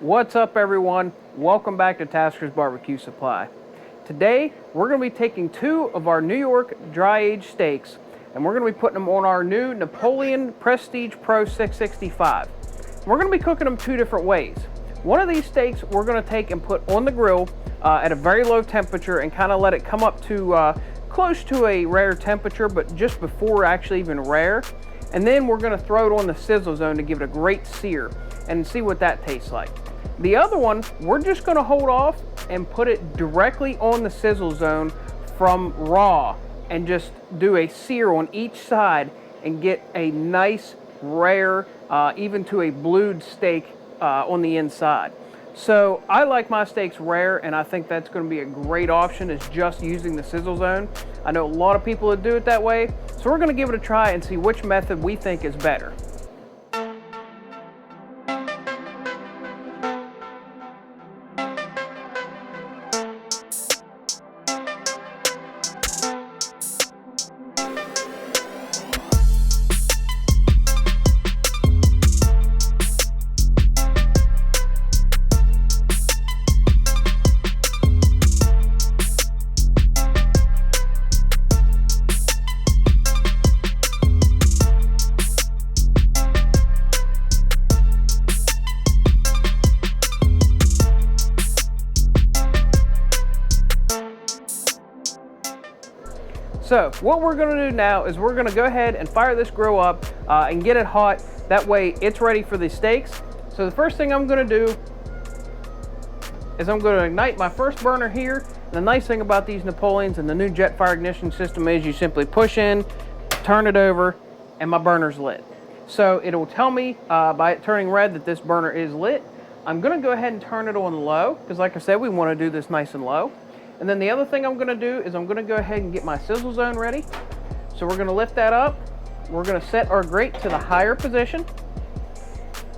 What's up, everyone? Welcome back to Tasker's Barbecue Supply. Today we're going to be taking two of our New York dry aged steaks and we're going to be putting them on our new Napoleon Prestige Pro 665. We're going to be cooking them two different ways. One of these steaks we're going to take and put on the grill at a very low temperature and kind of let it come up to close to a rare temperature, but just before actually even rare. And then we're going to throw it on the Sizzle Zone to give it a great sear and see what that tastes like. The other one, we're just going to hold off and put it directly on the Sizzle Zone from raw and just do a sear on each side and get a nice, rare, even to a blued steak on the inside. So I like my steaks rare, and I think that's going to be a great option, is just using the Sizzle Zone. I know a lot of people that do it that way, so we're going to give it a try and see which method we think is better. So what we're going to do now is we're going to go ahead and fire this grill up and get it hot. That way it's ready for the steaks. So the first thing I'm going to do is I'm going to ignite my first burner here. And the nice thing about these Napoleons and the new jet fire ignition system is you simply push in, turn it over, and my burner's lit. So it'll tell me by it turning red that this burner is lit. I'm going to go ahead and turn it on low because, like I said, we want to do this nice and low. And then the other thing I'm going to do is I'm going to go ahead and get my Sizzle Zone ready. So we're going to lift that up. We're going to set our grate to the higher position.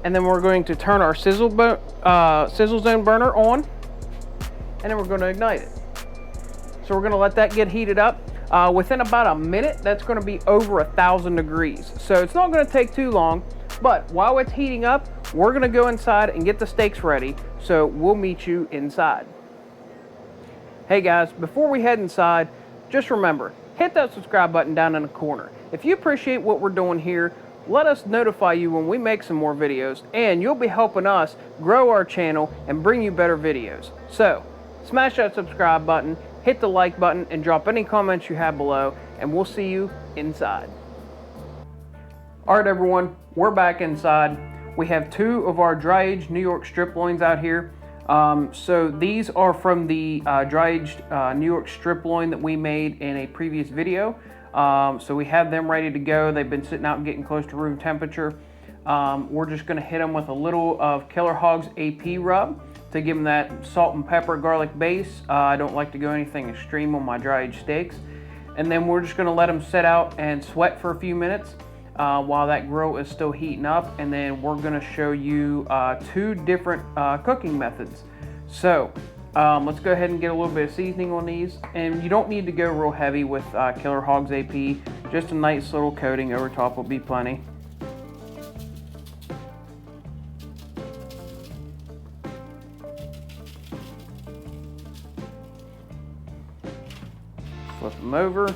And then we're going to turn our Sizzle Zone burner on. And then we're going to ignite it. So we're going to let that get heated up. Within about a minute, that's going to be over 1,000 degrees. So it's not going to take too long. But while it's heating up, we're going to go inside and get the steaks ready. So we'll meet you inside. Hey guys, before we head inside, just remember, hit that subscribe button down in the corner. If you appreciate what we're doing here, let us notify you when we make some more videos, and you'll be helping us grow our channel and bring you better videos. So, smash that subscribe button, hit the like button, and drop any comments you have below, and we'll see you inside. Alright everyone, we're back inside. We have two of our dry-aged New York strip loins out here. So these are from the dry-aged New York strip loin that we made in a previous video. So we have them ready to go. They've been sitting out and getting close to room temperature. We're just going to hit them with a little of Killer Hog's AP rub to give them that salt and pepper garlic base. I don't like to go anything extreme on my dry-aged steaks. And then we're just going to let them sit out and sweat for a few minutes while that grill is still heating up, and then we're going to show you two different cooking methods. So let's go ahead and get a little bit of seasoning on these, and you don't need to go real heavy with Killer Hog's AP. Just a nice little coating over top will be plenty. Flip them over.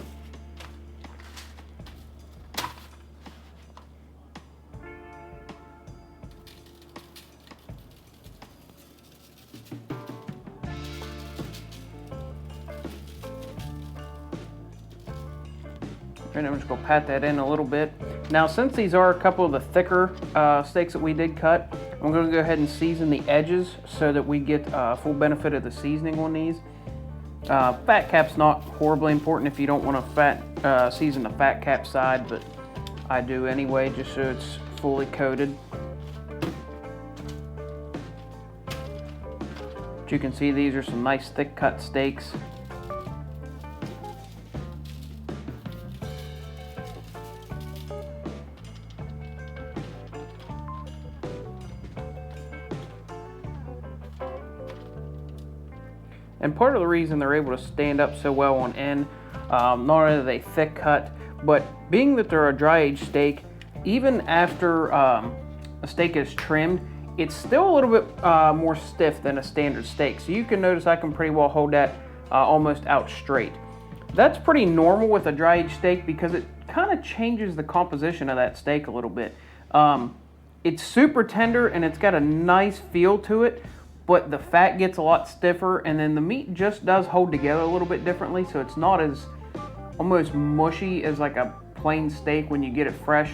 And I'm just going to pat that in a little bit. Now, since these are a couple of the thicker steaks that we did cut, I'm going to go ahead and season the edges so that we get full benefit of the seasoning on these. Fat cap's not horribly important if you don't want to season the fat cap side, but I do anyway, just so it's fully coated. As you can see, these are some nice thick cut steaks. And part of the reason they're able to stand up so well on end, not only are they thick cut, but being that they're a dry aged steak, even after a steak is trimmed, it's still a little bit more stiff than a standard steak. So you can notice I can pretty well hold that almost out straight. That's pretty normal with a dry aged steak because it kind of changes the composition of that steak a little bit. It's super tender and it's got a nice feel to it, but the fat gets a lot stiffer, and then the meat just does hold together a little bit differently, so it's not as almost mushy as like a plain steak when you get it fresh.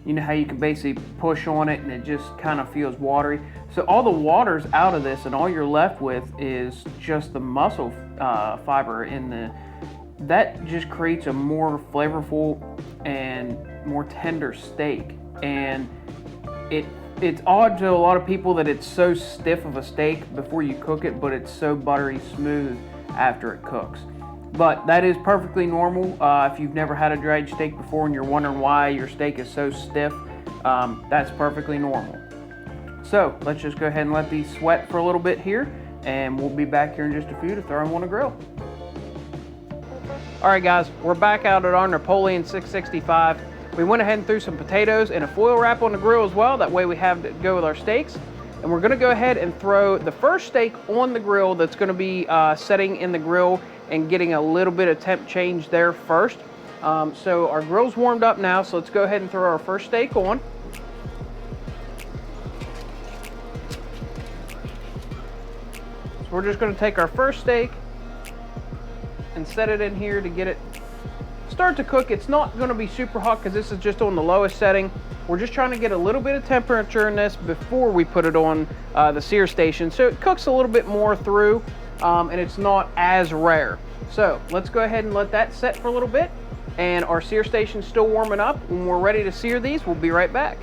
You know how you can basically push on it and it just kind of feels watery. So all the water's out of this and all you're left with is just the muscle fiber in the, that just creates a more flavorful and more tender steak. And it's odd to a lot of people that it's so stiff of a steak before you cook it, but it's so buttery smooth after it cooks. But that is perfectly normal. If you've never had a dried steak before and you're wondering why your steak is so stiff, that's perfectly normal. So let's just go ahead and let these sweat for a little bit here, and we'll be back here in just a few to throw them on the grill. All right guys, we're back out at our Napoleon 665. We went ahead and threw some potatoes and a foil wrap on the grill as well. That way we have to go with our steaks. And we're gonna go ahead and throw the first steak on the grill that's gonna be setting in the grill and getting a little bit of temp change there first. So our grill's warmed up now, so let's go ahead and throw our first steak on. So we're just gonna take our first steak and set it in here to get it start to cook. It's not gonna be super hot because this is just on the lowest setting. We're just trying to get a little bit of temperature in this before we put it on the sear station, so it cooks a little bit more through. And it's not as rare. So let's go ahead and let that set for a little bit. And our sear station's still warming up. When we're ready to sear these, we'll be right back.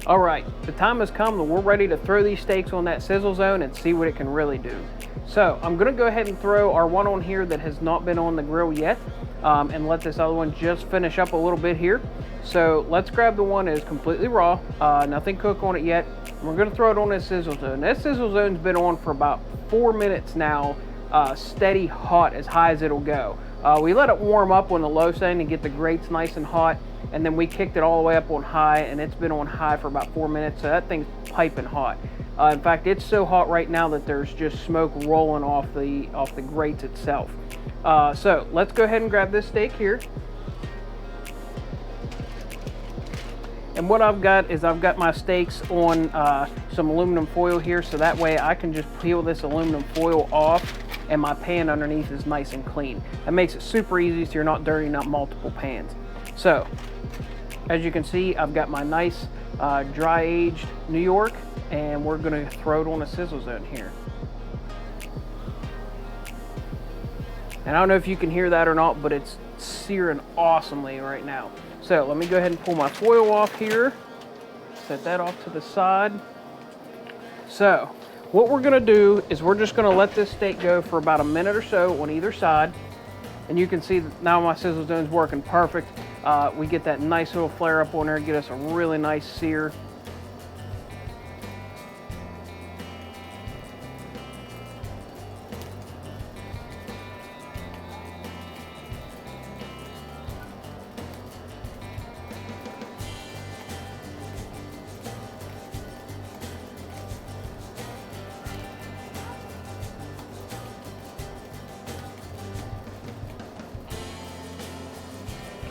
All right, the time has come that we're ready to throw these steaks on that sizzle zone and see what it can really do. So I'm gonna go ahead and throw our one on here that has not been on the grill yet, and let this other one just finish up a little bit here. So let's grab the one that is completely raw, nothing cooked on it yet. We're gonna throw it on this sizzle zone. This sizzle zone's been on for about 4 minutes now, steady hot, as high as it'll go. We let it warm up on the low setting to get the grates nice and hot, and then we kicked it all the way up on high, and it's been on high for about 4 minutes, so that thing's piping hot. In fact, it's so hot right now that there's just smoke rolling off the grates itself. So let's go ahead and grab this steak here. And what I've got is I've got my steaks on some aluminum foil here, so that way I can just peel this aluminum foil off and my pan underneath is nice and clean. That makes it super easy so you're not dirtying up multiple pans. So, as you can see, I've got my nice dry aged New York, and we're gonna throw it on a sizzle zone here. And I don't know if you can hear that or not, but it's searing awesomely right now. So let me go ahead and pull my foil off here, set that off to the side. So what we're gonna do is we're just gonna let this steak go for about a minute or so on either side. And you can see that now my sizzle zone's working perfect. We get that nice little flare up on there, get us a really nice sear.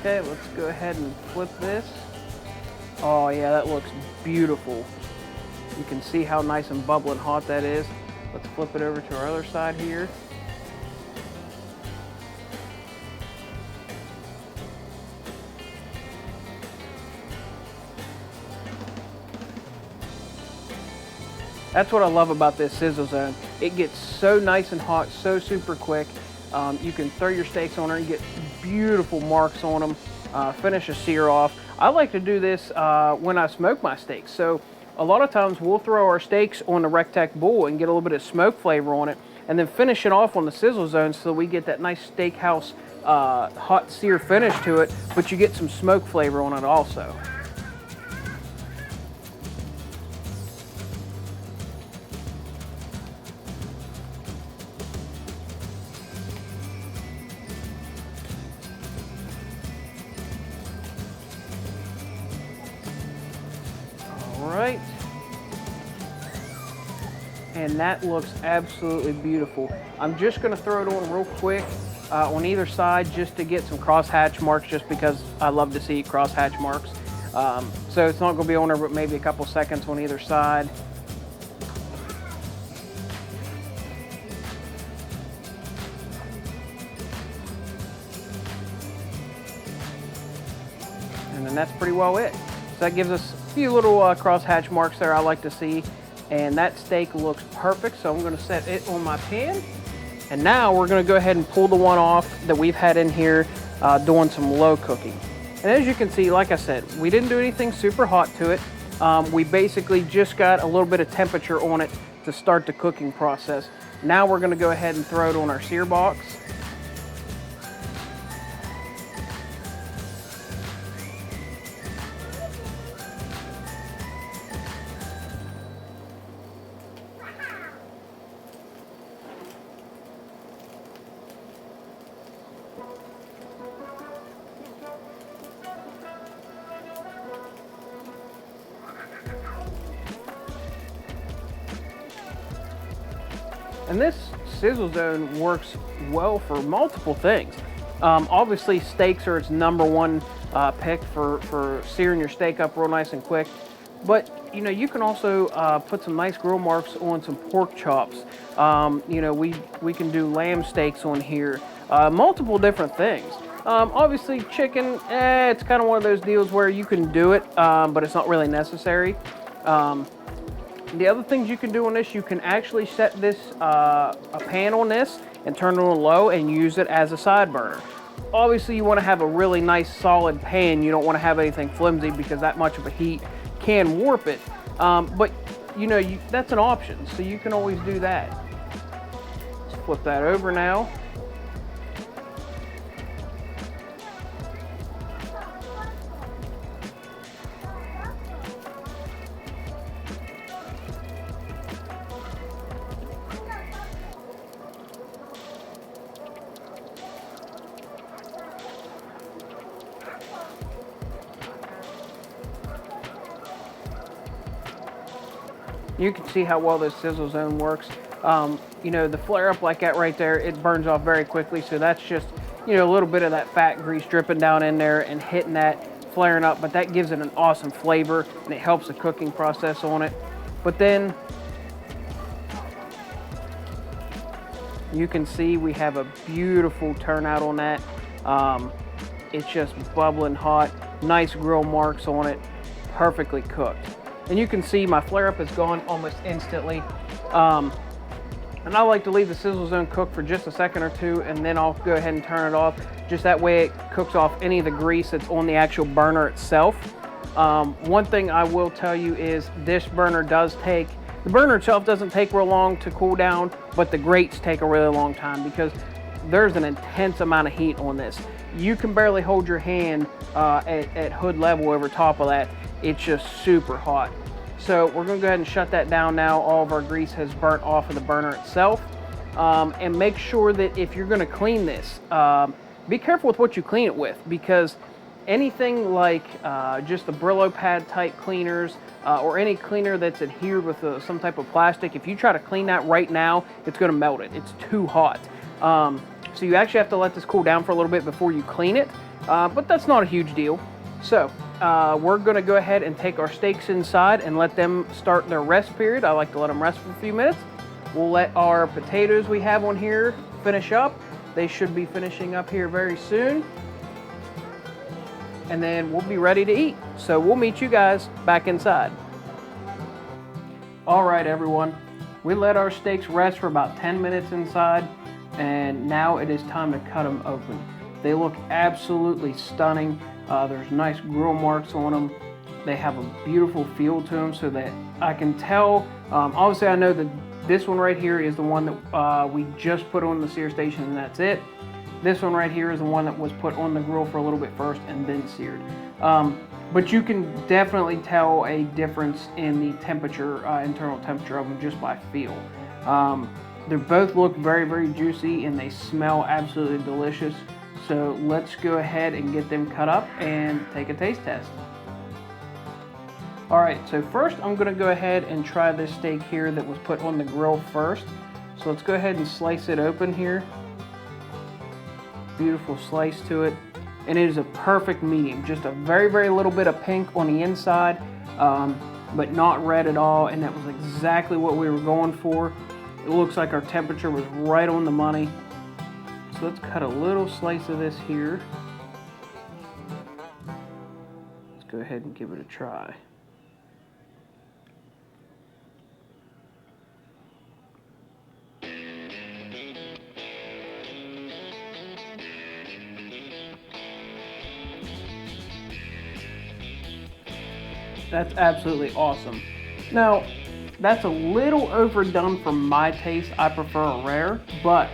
Okay, let's go ahead and flip this. Oh yeah, that looks beautiful. You can see how nice and bubbling hot that is. Let's flip it over to our other side here. That's what I love about this sizzle zone. It gets so nice and hot, so super quick. You can throw your steaks on there and get beautiful marks on them, finish a sear off. I like to do this when I smoke my steaks. So a lot of times we'll throw our steaks on the Rectech Bull and get a little bit of smoke flavor on it, and then finish it off on the sizzle zone so we get that nice steakhouse hot sear finish to it, but you get some smoke flavor on it also. All right, and that looks absolutely beautiful. I'm just gonna throw it on real quick on either side just to get some crosshatch marks, just because I love to see crosshatch marks. So it's not gonna be on there, but maybe a couple seconds on either side. And then that's pretty well it. So that gives us a few little crosshatch marks there I like to see. And that steak looks perfect, so I'm gonna set it on my pan. And now we're gonna go ahead and pull the one off that we've had in here doing some low cooking. And as you can see, like I said, we didn't do anything super hot to it. We basically just got a little bit of temperature on it to start the cooking process. Now we're gonna go ahead and throw it on our sear box. And this Sizzle Zone works well for multiple things. Obviously, steaks are its #1 pick for searing your steak up real nice and quick. But you know, you can also put some nice grill marks on some pork chops. You know, we can do lamb steaks on here. Multiple different things. Obviously, chicken, it's kind of one of those deals where you can do it, but it's not really necessary. The other things you can do on this, you can actually set this a pan on this and turn it on low and use it as a side burner. Obviously, you want to have a really nice solid pan. You don't want to have anything flimsy because that much of a heat can warp it. But you know, that's an option, so you can always do that. Let's flip that over now. You can see how well this Sizzle Zone works. You know, the flare up like that right there, it burns off very quickly. So that's just, you know, a little bit of that fat grease dripping down in there and hitting that, flaring up. But that gives it an awesome flavor and it helps the cooking process on it. But then you can see we have a beautiful turnout on that. It's just bubbling hot, nice grill marks on it, perfectly cooked. And you can see my flare up is gone almost instantly. And I like to leave the Sizzle Zone cook for just a second or two, and then I'll go ahead and turn it off. Just that way it cooks off any of the grease that's on the actual burner itself. One thing I will tell you is this burner does take, the burner itself doesn't take real long to cool down, but the grates take a really long time because there's an intense amount of heat on this. You can barely hold your hand at hood level over top of that. It's just super hot. So we're gonna go ahead and shut that down now. All of our grease has burnt off of the burner itself. And make sure that if you're gonna clean this, be careful with what you clean it with, because anything like just the Brillo pad type cleaners or any cleaner that's adhered with some type of plastic, if you try to clean that right now, it's gonna melt it. It's too hot. So you actually have to let this cool down for a little bit before you clean it, but that's not a huge deal. So we're gonna go ahead and take our steaks inside and let them start their rest period. I like to let them rest for a few minutes. We'll let our potatoes we have on here finish up. They should be finishing up here very soon. And then we'll be ready to eat. So we'll meet you guys back inside. All right, everyone. We let our steaks rest for about 10 minutes inside, and now it is time to cut them open. They look absolutely stunning. There's nice grill marks on them. They have a beautiful feel to them, so that I can tell. Obviously, I know that this one right here is the one that we just put on the sear station, and that's it. This one right here is the one that was put on the grill for a little bit first and then seared. But you can definitely tell a difference in the temperature, internal temperature of them just by feel. They both look very, very juicy, and they smell absolutely delicious. So let's go ahead and get them cut up and take a taste test. All right, so first I'm gonna go ahead and try this steak here that was put on the grill first. So let's go ahead and slice it open here. Beautiful slice to it. And it is a perfect medium, just a very, very little bit of pink on the inside, but not red at all, and that was exactly what we were going for. It looks like our temperature was right on the money. So let's cut a little slice of this here. Let's go ahead and give it a try. That's absolutely awesome. Now, that's a little overdone for my taste. I prefer a rare, but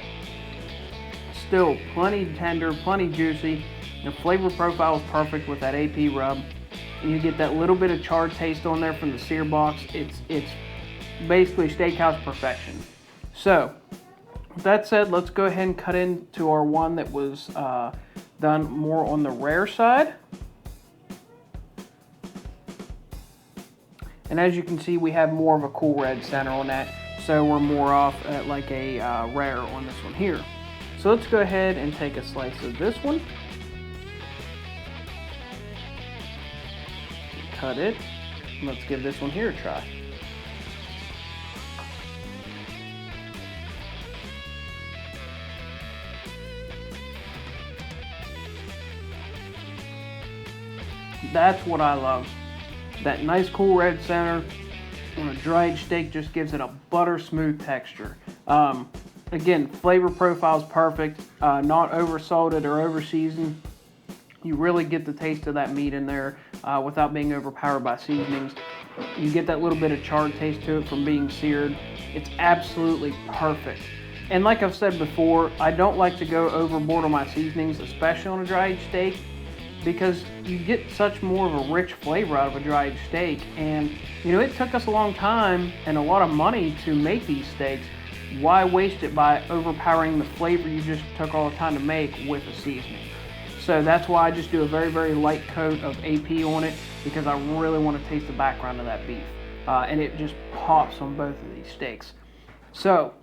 still plenty tender, plenty juicy. The flavor profile is perfect with that AP rub. And you get that little bit of charred taste on there from the sear box. It's basically steakhouse perfection. So, with that said, let's go ahead and cut into our one that was done more on the rare side. And as you can see, we have more of a cool red center on that, so we're more off at like a rare on this one here. So let's go ahead and take a slice of this one. Cut it. Let's give this one here a try. That's what I love. That nice cool red center on a dried steak just gives it a butter smooth texture. Again, flavor profile is perfect, not over salted or over seasoned. You really get the taste of that meat in there without being overpowered by seasonings. You get that little bit of charred taste to it from being seared. It's absolutely perfect. And like I've said before, I don't like to go overboard on my seasonings, especially on a dried steak, because you get such more of a rich flavor out of a dried steak. And you know, it took us a long time and a lot of money to make these steaks. Why waste it by overpowering the flavor you just took all the time to make with a seasoning? So that's why I just do a very, very light coat of AP on it, because I really want to taste the background of that beef. And it just pops on both of these steaks. So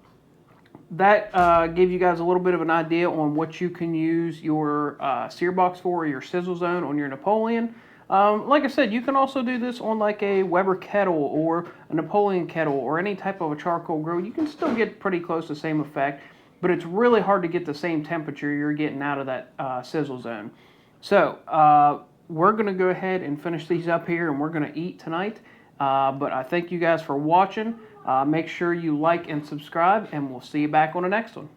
that gave you guys a little bit of an idea on what you can use your sear box for, or your sizzle zone on your Napoleon. Like I said, you can also do this on like a Weber kettle or a Napoleon kettle or any type of a charcoal grill. You can still get pretty close to the same effect, but it's really hard to get the same temperature you're getting out of that sizzle zone. So we're going to go ahead and finish these up here, and we're going to eat tonight. But I thank you guys for watching. Make sure you like and subscribe, and we'll see you back on the next one.